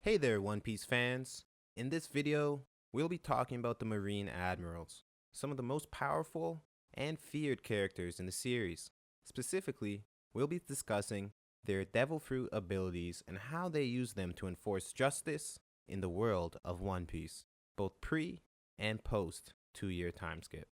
Hey there, One Piece fans. In this video, we'll be talking about the Marine Admirals, some of the most powerful and feared characters in the series. Specifically, we'll be discussing their Devil Fruit abilities and how they use them to enforce justice in the world of One Piece, both pre and post 2-year time skip.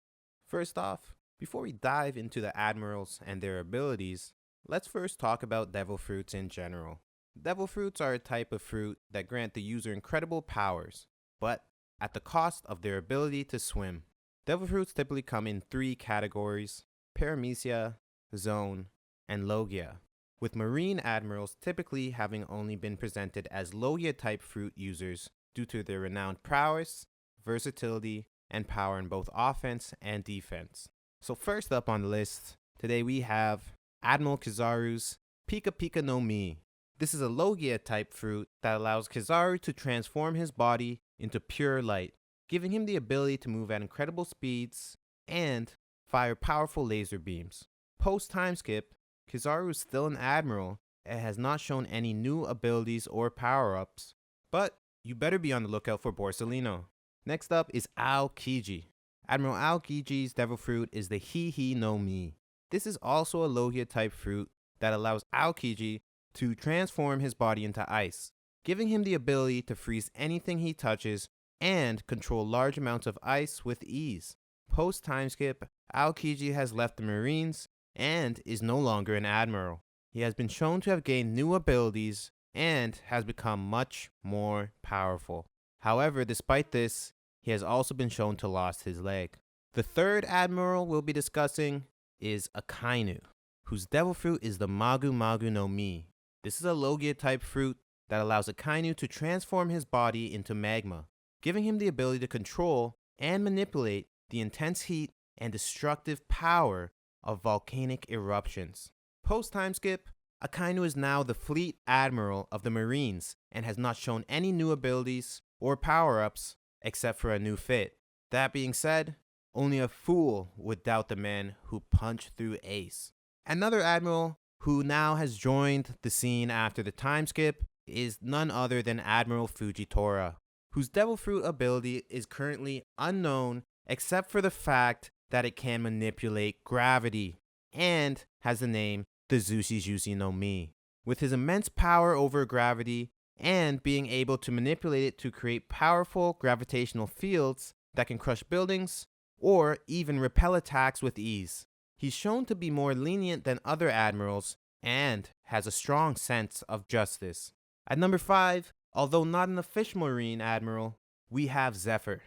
First off, before we dive into the Admirals and their abilities, let's first talk about Devil Fruits in general. Devil Fruits are a type of fruit that grant the user incredible powers, but at the cost of their ability to swim. Devil Fruits typically come in 3 categories: Paramecia, Zone, and Logia, with Marine Admirals typically having only been presented as Logia-type fruit users due to their renowned prowess, versatility, and power in both offense and defense. So first up on the list, today we have Admiral Kizaru's Pika Pika no Mi. This is a Logia-type fruit that allows Kizaru to transform his body into pure light, giving him the ability to move at incredible speeds and fire powerful laser beams. Post-time skip, Kizaru is still an Admiral and has not shown any new abilities or power-ups, but you better be on the lookout for Borsalino. Next up is Aokiji. Admiral Aokiji's Devil Fruit is the Hi no Mi. This is also a Logia-type fruit that allows Aokiji to transform his body into ice, giving him the ability to freeze anything he touches and control large amounts of ice with ease. Post time skip, Aokiji has left the Marines and is no longer an Admiral. He has been shown to have gained new abilities and has become much more powerful. However, despite this, he has also been shown to lost his leg. The third Admiral we'll be discussing is Akainu, whose Devil Fruit is the Magu Magu no Mi. This is a Logia-type fruit that allows Akainu to transform his body into magma, giving him the ability to control and manipulate the intense heat and destructive power of volcanic eruptions. Post-time skip, Akainu is now the Fleet Admiral of the Marines and has not shown any new abilities or power-ups except for a new fit. That being said, only a fool would doubt the man who punched through Ace. Another Admiral who now has joined the scene after the time skip is none other than Admiral Fujitora, whose Devil Fruit ability is currently unknown except for the fact that it can manipulate gravity and has the name the Zushi Jushi no Mi. With his immense power over gravity and being able to manipulate it to create powerful gravitational fields that can crush buildings or even repel attacks with ease. He's shown to be more lenient than other Admirals and has a strong sense of justice. At number 5, although not an official Marine Admiral, we have Zephyr.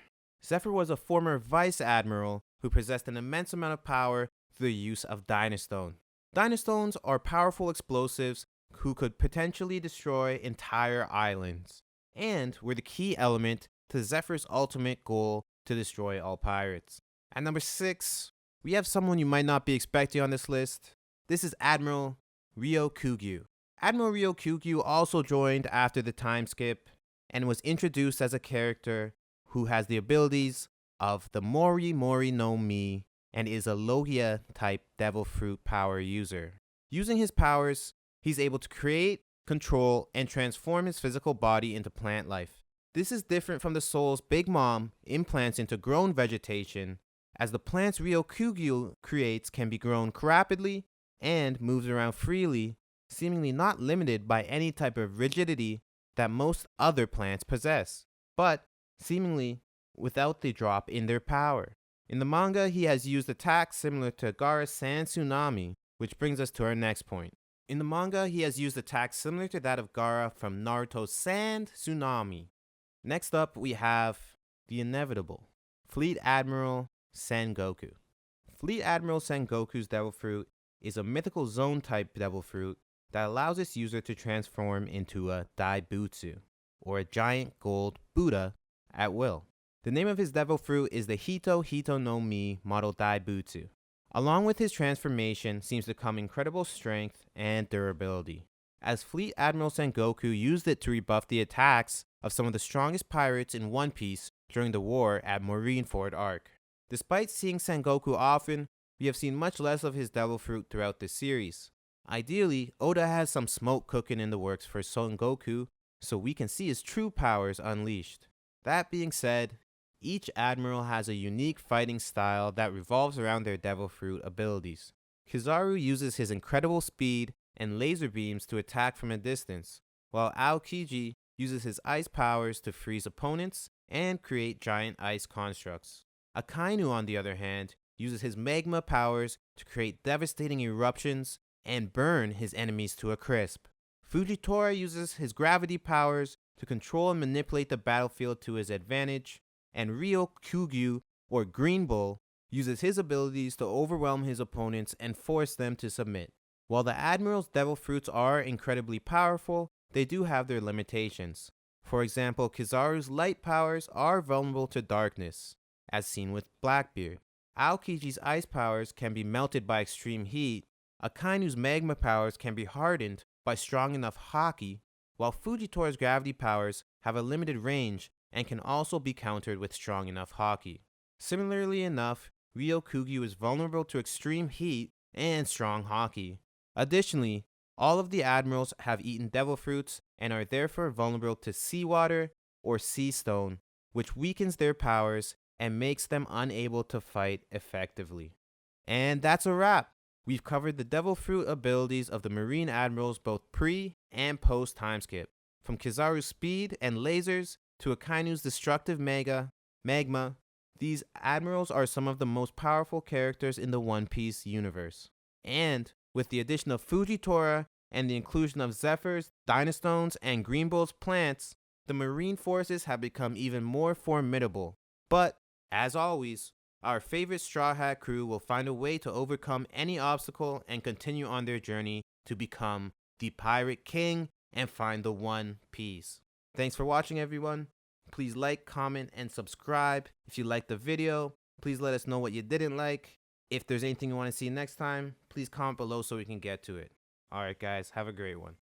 Zephyr was a former Vice Admiral who possessed an immense amount of power through the use of Dynastone. Dynastones are powerful explosives who could potentially destroy entire islands, and were the key element to Zephyr's ultimate goal to destroy all pirates. At number 6, we have someone you might not be expecting on this list. This is Admiral Ryokugyu. Admiral Ryokugyu also joined after the time skip and was introduced as a character who has the abilities of the Mori Mori no Mi and is a Logia-type Devil Fruit power user. Using his powers, he's able to create, control, and transform his physical body into plant life. This is different from the Soul's Big Mom implants into grown vegetation, as the plants Ryokugyu creates can be grown rapidly and moves around freely, seemingly not limited by any type of rigidity that most other plants possess, but seemingly without the drop in their power. In the manga, he has used attacks similar to Gaara's Sand Tsunami, which brings us to our next point. In the manga, he has used attacks similar to that of Gaara from Naruto's Sand Tsunami. Next up, we have the inevitable Fleet Admiral Sengoku. Fleet Admiral Sengoku's Devil Fruit is a mythical zone-type Devil Fruit that allows its user to transform into a Daibutsu, or a giant gold Buddha, at will. The name of his Devil Fruit is the Hito no Mi model Daibutsu. Along with his transformation seems to come incredible strength and durability, as Fleet Admiral Sengoku used it to rebuff the attacks of some of the strongest pirates in One Piece during the war at Marineford Arc. Despite seeing Sengoku often, we have seen much less of his Devil Fruit throughout this series. Ideally, Oda has some smoke cooking in the works for Sengoku so we can see his true powers unleashed. That being said, each Admiral has a unique fighting style that revolves around their Devil Fruit abilities. Kizaru uses his incredible speed and laser beams to attack from a distance, while Aokiji uses his ice powers to freeze opponents and create giant ice constructs. Akainu, on the other hand, uses his magma powers to create devastating eruptions and burn his enemies to a crisp. Fujitora uses his gravity powers to control and manipulate the battlefield to his advantage, and Ryokugyu, or Green Bull, uses his abilities to overwhelm his opponents and force them to submit. While the Admiral's Devil Fruits are incredibly powerful, they do have their limitations. For example, Kizaru's light powers are vulnerable to darkness, as seen with Blackbeard. Aokiji's ice powers can be melted by extreme heat, Akainu's magma powers can be hardened by strong enough haki, while Fujitora's gravity powers have a limited range and can also be countered with strong enough haki. Similarly enough, Ryokugyu is vulnerable to extreme heat and strong haki. Additionally, all of the Admirals have eaten Devil Fruits and are therefore vulnerable to seawater or sea stone, which weakens their powers and makes them unable to fight effectively. And that's a wrap. We've covered the Devil Fruit abilities of the Marine Admirals both pre and post timeskip, from Kizaru's speed and lasers to Akainu's destructive magma. These Admirals are some of the most powerful characters in the One Piece universe. And with the addition of Fujitora and the inclusion of Zephyrs, Dynastones, and Green Bull's plants, the Marine forces have become even more formidable. But, as always, our favorite Straw Hat crew will find a way to overcome any obstacle and continue on their journey to become the Pirate King and find the One Piece. Thanks for watching, everyone. Please like, comment, and subscribe. If you liked the video, please let us know what you didn't like. If there's anything you want to see next time, please comment below so we can get to it. Alright guys, have a great one.